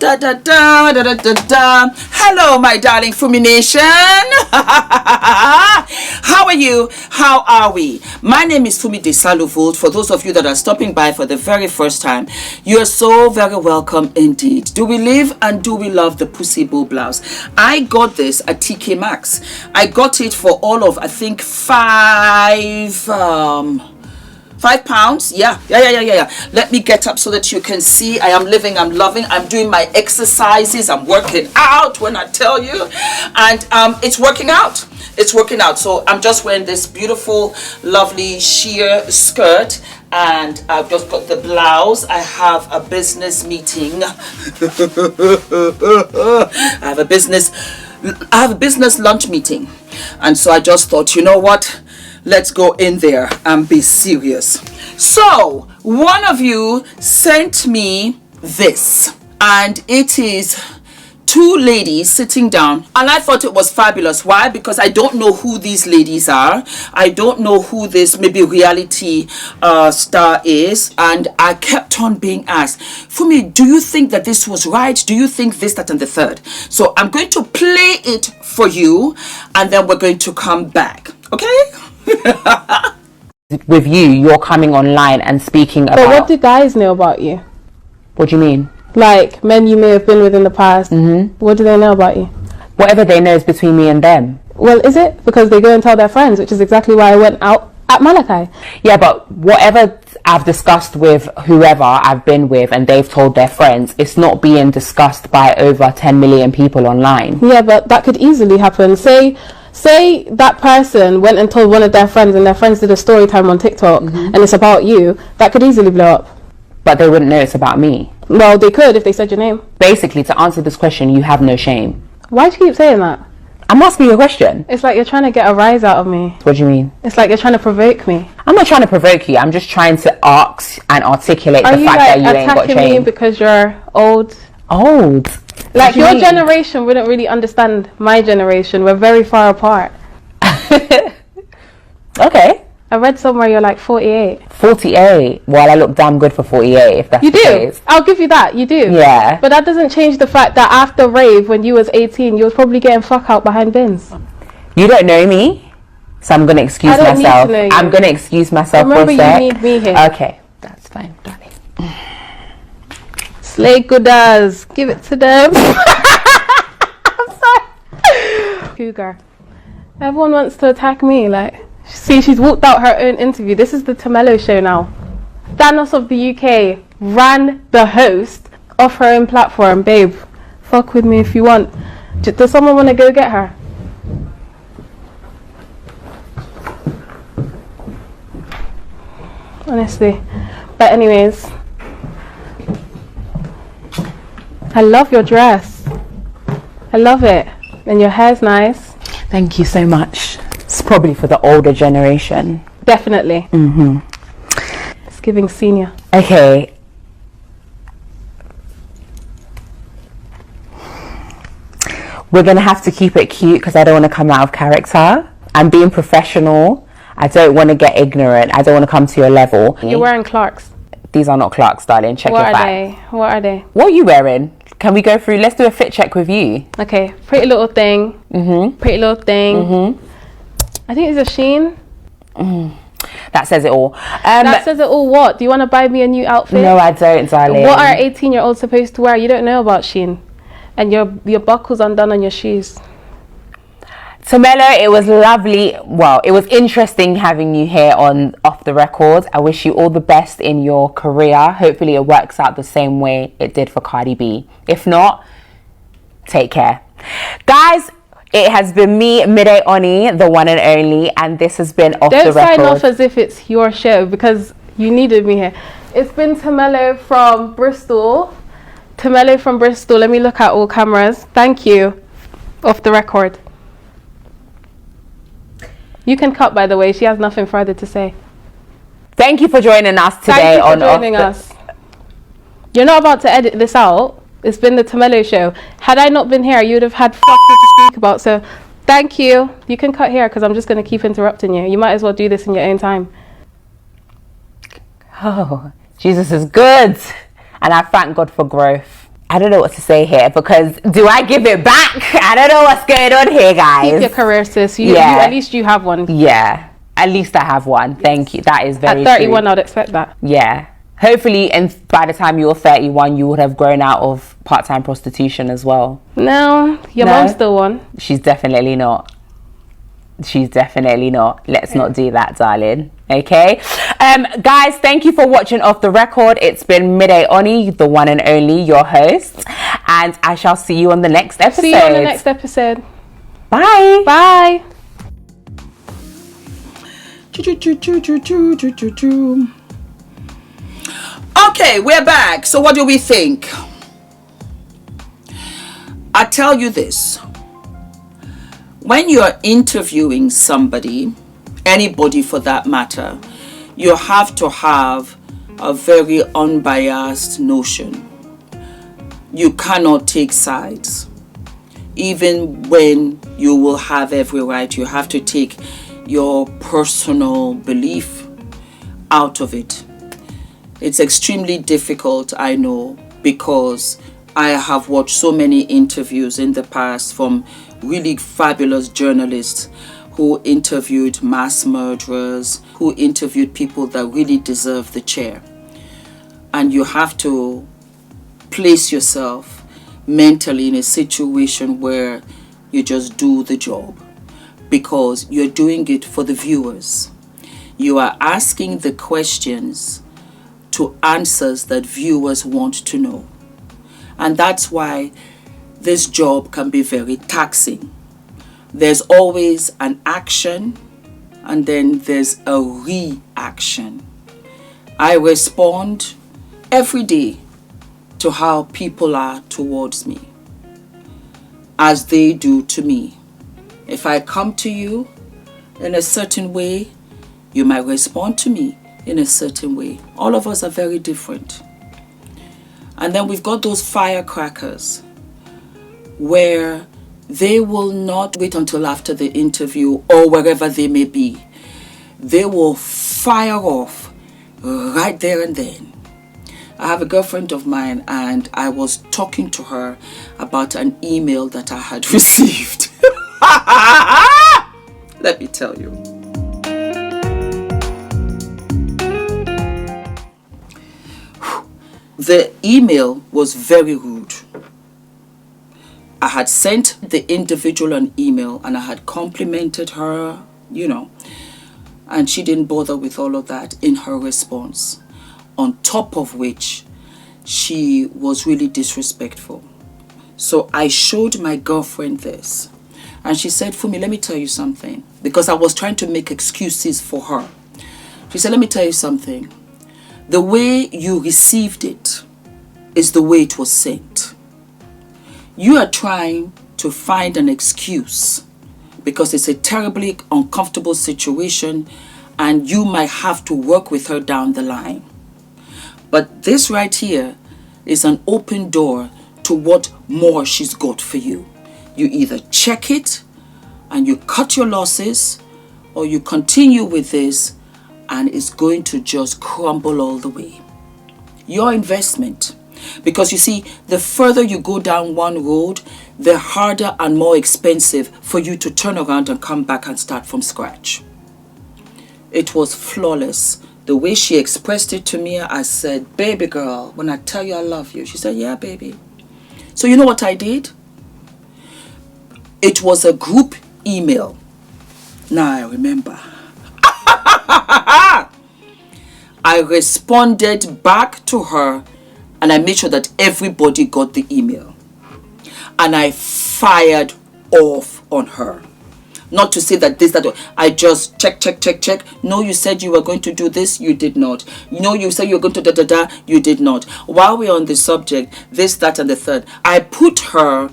Da, da, da, da, da, da, da. Hello, my darling Fumi Nation. How are you? How are we? My name is Fumidesaluvold. For those of you that are stopping by for the very first time, you are so very welcome indeed. Do we live and do we love the Pussy Bull blouse? I got this at TK Maxx. I got it for all of, I think, £5. Yeah. Let me get up so that you can see. I am living, I'm loving, I'm doing my exercises, I'm working out when I tell you, and it's working out. So I'm just wearing this beautiful, lovely sheer skirt, and I've just got the blouse. I have a business meeting. I have a business lunch meeting, and so I just thought, you know what? Let's go in there and be serious. So one of you sent me this, and it is two ladies sitting down, and I thought it was fabulous. Why? Because I don't know who these ladies are. I don't know who this maybe reality star is, and I kept on being asked, Fumi, do you think that this was right? Do you think this, that, and the third? So I'm going to play it for you, and then we're going to come back. Okay? With you're coming online and speaking about... But what do guys know about you? What do you mean? Like men you may have been with in the past. What do they know about you? Whatever they know is between me and them. Well, is it? Because they go and tell their friends, which is exactly why I went out at Malachi. Yeah, but whatever I've discussed with whoever I've been with and they've told their friends, it's not being discussed by over 10 million people online. Yeah, but that could easily happen. Say that person went and told one of their friends, and their friends did a story time on TikTok, and it's about you. That could easily blow up. But they wouldn't know it's about me. Well, they could if they said your name. Basically, to answer this question, you have no shame. Why do you keep saying that? I'm asking you a question. It's like you're trying to get a rise out of me. What do you mean? It's like you're trying to provoke me. I'm not trying to provoke you. I'm just trying to ask and articulate the fact that you ain't got shame. Are you attacking me because you're old? Old? Like your generation wouldn't really understand my generation. We're very far apart. Okay. I read somewhere you're like 48. 48? Well, I look damn good for 48, if that's the case. I'll give you that. You do. Yeah. But that doesn't change the fact that after rave, when you was 18, you was probably getting fuck out behind bins. You don't know me, so I'm going to excuse myself. I'm going to excuse myself for a sec. Remember, you need me here. Okay. That's fine, darling. Slay gooders. Give it to them. I'm sorry. Cougar. Everyone wants to attack me. Like, see, she's walked out her own interview. This is the Tamello show now. Thanos of the UK ran the host off her own platform. Babe, fuck with me if you want. Does someone want to go get her? Honestly. But anyways, I love your dress. I love it. And your hair's nice. Thank you so much. It's probably for the older generation. Definitely. It's giving senior. Okay. We're going to have to keep it cute because I don't want to come out of character. I'm being professional. I don't want to get ignorant. I don't want to come to your level. You're wearing Clarks. These are not Clarks, darling. Check your facts. What are they? What are you wearing? Can we go through? Let's do a fit check with you. Okay. Pretty little thing. Pretty little thing. I think it's a Shein. That says it all. That says it all. What? Do you want to buy me a new outfit? No, I don't, darling. What are 18-year-olds supposed to wear? You don't know about Shein. And your buckle's undone on your shoes. Tamello, it was lovely. Well, it was interesting having you here on Off the Record. I wish you all the best in your career. Hopefully it works out the same way it did for Cardi B. If not, take care. Guys, it has been me, Midday Oni, the one and only, and this has been Off the Record. Don't sign off as if it's your show because you needed me here. It's been Tamello from Bristol. Tamello from Bristol. Let me look at all cameras. Thank you. Off the Record. You can cut, by the way. She has nothing further to say. Thank you for joining us today. Thank you for joining us. You're not about to edit this out. It's been the Tamello show. Had I not been here, you would have had fuck to speak about. So thank you. You can cut here because I'm just going to keep interrupting you. You might as well do this in your own time. Oh, Jesus is good. And I thank God for growth. I don't know what to say here, because do I give it back? I don't know what's going on here, guys. Keep your career, sis. At least you have one. Yeah, at least I have one. Thank you. That is very At 31, true. I'd expect that. Yeah. Hopefully, and by the time you're 31, you would have grown out of part-time prostitution as well. No, your mom's still one. She's definitely not. She's definitely not. Let's not do that, darling. Okay, guys, thank you for watching Off the Record. It's been Midday Oni, the one and only, your host, and I shall see you on the next episode. See you on the next episode. Bye. Bye. Okay, we're back. So what do we think? I tell you this. When you're interviewing somebody, anybody for that matter, you have to have a very unbiased notion. You cannot take sides. Even when you will have every right, you have to take your personal belief out of it. It's extremely difficult, I know, because I have watched so many interviews in the past from really fabulous journalists who interviewed mass murderers, who interviewed people that really deserve the chair. And you have to place yourself mentally in a situation where you just do the job, because you're doing it for the viewers. You are asking the questions to answers that viewers want to know. And that's why this job can be very taxing. There's always an action, and then there's a reaction. I respond every day to how people are towards me, as they do to me. If I come to you in a certain way, you might respond to me in a certain way. All of us are very different. And then we've got those firecrackers where they will not wait until after the interview or wherever they may be. They will fire off right there and then. I have a girlfriend of mine, and I was talking to her about an email that I had received. Let me tell you. The email was very rude. I had sent the individual an email and I had complimented her, and she didn't bother with all of that in her response. On top of which, she was really disrespectful. So I showed my girlfriend this, and she said, Fumi, let me tell you something, because I was trying to make excuses for her. She said, let me tell you something. The way you received it is the way it was sent. You are trying to find an excuse because it's a terribly uncomfortable situation and you might have to work with her down the line. But this right here is an open door to what more she's got for you. You either check it and you cut your losses, or you continue with this and it's going to just crumble all the way. Your investment. Because you see, the further you go down one road, the harder and more expensive for you to turn around and come back and start from scratch. It was flawless. The way she expressed it to me, I said, baby girl, when I tell you I love you. She said, yeah, baby. So you know what I did? It was a group email. Now I remember. I responded back to her and I made sure that everybody got the email. And I fired off on her. Not to say that this, that, I just check. No, you said you were going to do this, you did not. No, you said you were going to you did not. While we're on the subject, this, that, and the third, I put her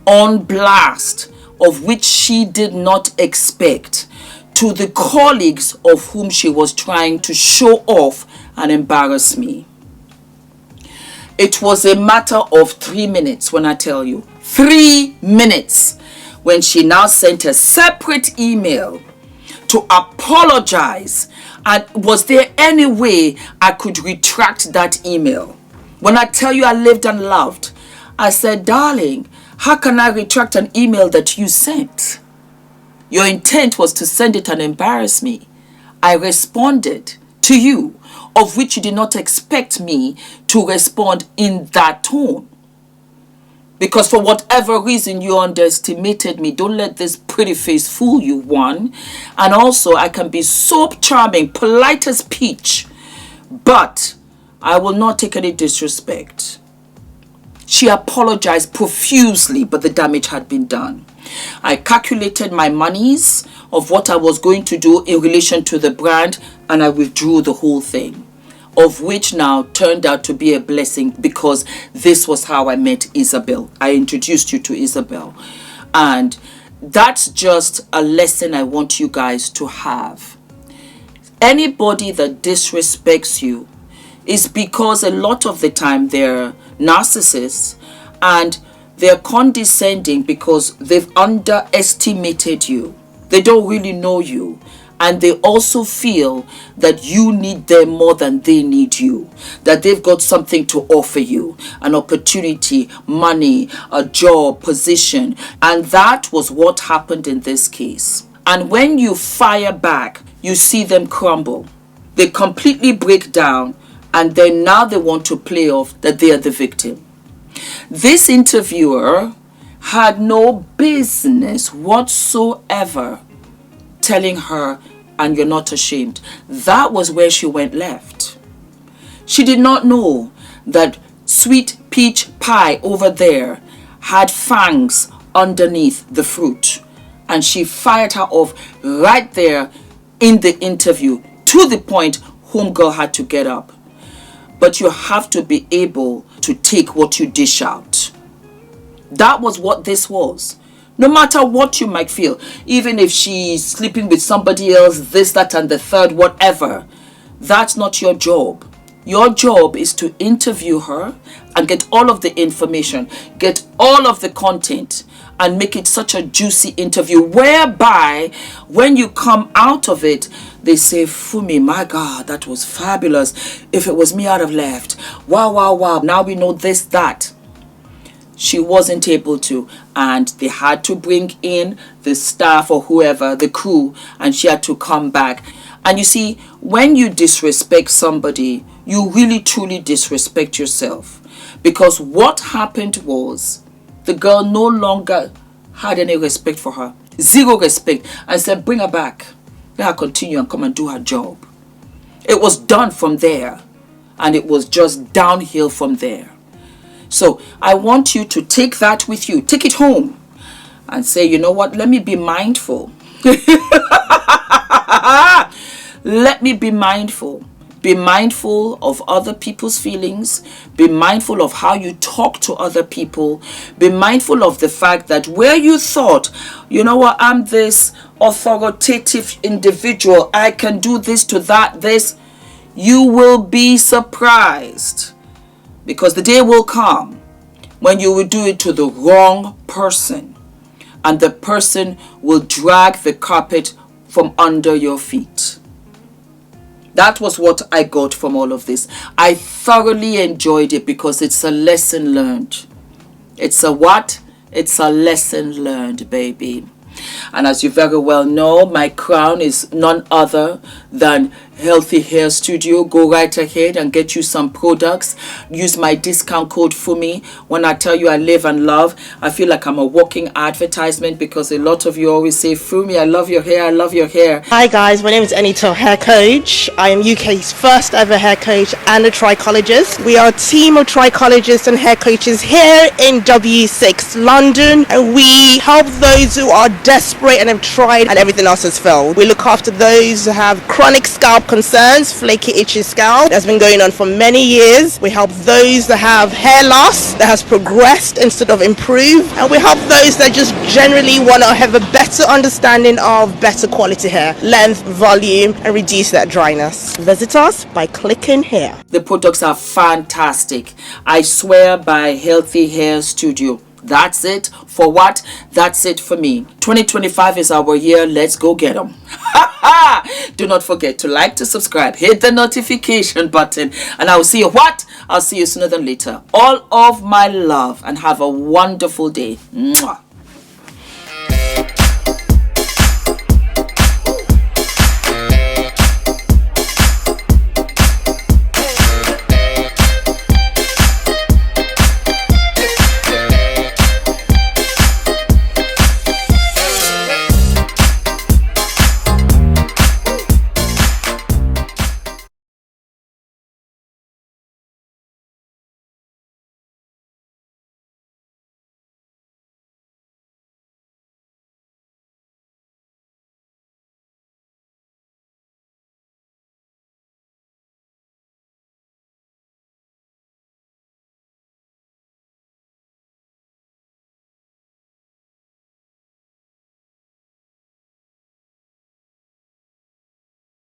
on blast, of which she did not expect, to the colleagues of whom she was trying to show off and embarrass me. It was a matter of 3 minutes when I tell you. 3 minutes. When she now sent a separate email to apologize. And was there any way I could retract that email? When I tell you I lived and loved, I said, darling, how can I retract an email that you sent? Your intent was to send it and embarrass me. I responded to you, of which you did not expect me to respond in that tone. Because for whatever reason you underestimated me. Don't let this pretty face fool you, one. And also, I can be so charming, polite as peach, but I will not take any disrespect. She apologized profusely, but the damage had been done. I calculated my monies of what I was going to do in relation to the brand, and I withdrew the whole thing, of which now turned out to be a blessing, because this was how I met Isabel. I introduced you to Isabel. And that's just a lesson I want you guys to have. Anybody that disrespects you is because a lot of the time they're narcissists and they're condescending because they've underestimated you. They don't really know you. And they also feel that you need them more than they need you. That they've got something to offer you. An opportunity, money, a job, position. And that was what happened in this case. And when you fire back, you see them crumble. They completely break down. And then now they want to play off that they are the victim. This interviewer had no business whatsoever telling her, and you're not ashamed. That was where she went left. She did not know that sweet peach pie over there had fangs underneath the fruit. And she fired her off right there in the interview, to the point homegirl had to get up. But you have to be able to take what you dish out. That was what this was. No matter what you might feel, even if she's sleeping with somebody else, this, that, and the third, whatever, that's not your job. Your job is to interview her and get all of the information, get all of the content, and make it such a juicy interview whereby when you come out of it, they say, Fumi, my God, that was fabulous. If it was me, I'd have left. Wow, wow, wow. Now we know this, that. She wasn't able to, and they had to bring in the staff or whoever, the crew, and she had to come back. And you see, when you disrespect somebody, you really truly disrespect yourself. Because what happened was, the girl no longer had any respect for her. Zero respect. And said, bring her back. Let her continue and come and do her job. It was done from there. And it was just downhill from there. So I want you to take that with you. Take it home. And say, you know what? Let me be mindful. Let me be mindful. Be mindful of other people's feelings. Be mindful of how you talk to other people. Be mindful of the fact that where you thought, you know what, I'm this authoritative individual, I can do this to that, this, you will be surprised. Because the day will come when you will do it to the wrong person. And the person will drag the carpet from under your feet. That was what I got from all of this. I thoroughly enjoyed it because it's a lesson learned. It's a what? It's a lesson learned, baby. And as you very well know, my crown is none other than Healthy Hair Studio. Go right ahead and get you some products. Use my discount code Fumi. When I tell you I live and love, I feel like I'm a walking advertisement because a lot of you always say, Fumi, I love your hair, I love your hair. Hi guys, my name is ENITAN, hair coach. I am UK's first ever hair coach and a trichologist. We are a team of trichologists and hair coaches here in W6 London, and we help those who are desperate and have tried and everything else has failed. We look after those who have chronic scalp concerns, flaky, itchy scalp that's been going on for many years. We help those that have hair loss that has progressed instead of improved, and we help those that just generally want to have a better understanding of better quality hair, length, volume, and reduce that dryness. Visit us by clicking here. The products are fantastic. I swear by Healthy Hair Studio. That's it. For what? That's it for me. 2025 is our year. Let's go get them. Do not forget to like, to subscribe, hit the notification button, and I will see you what? I'll see you sooner than later. All of my love, and have a wonderful day. Mwah.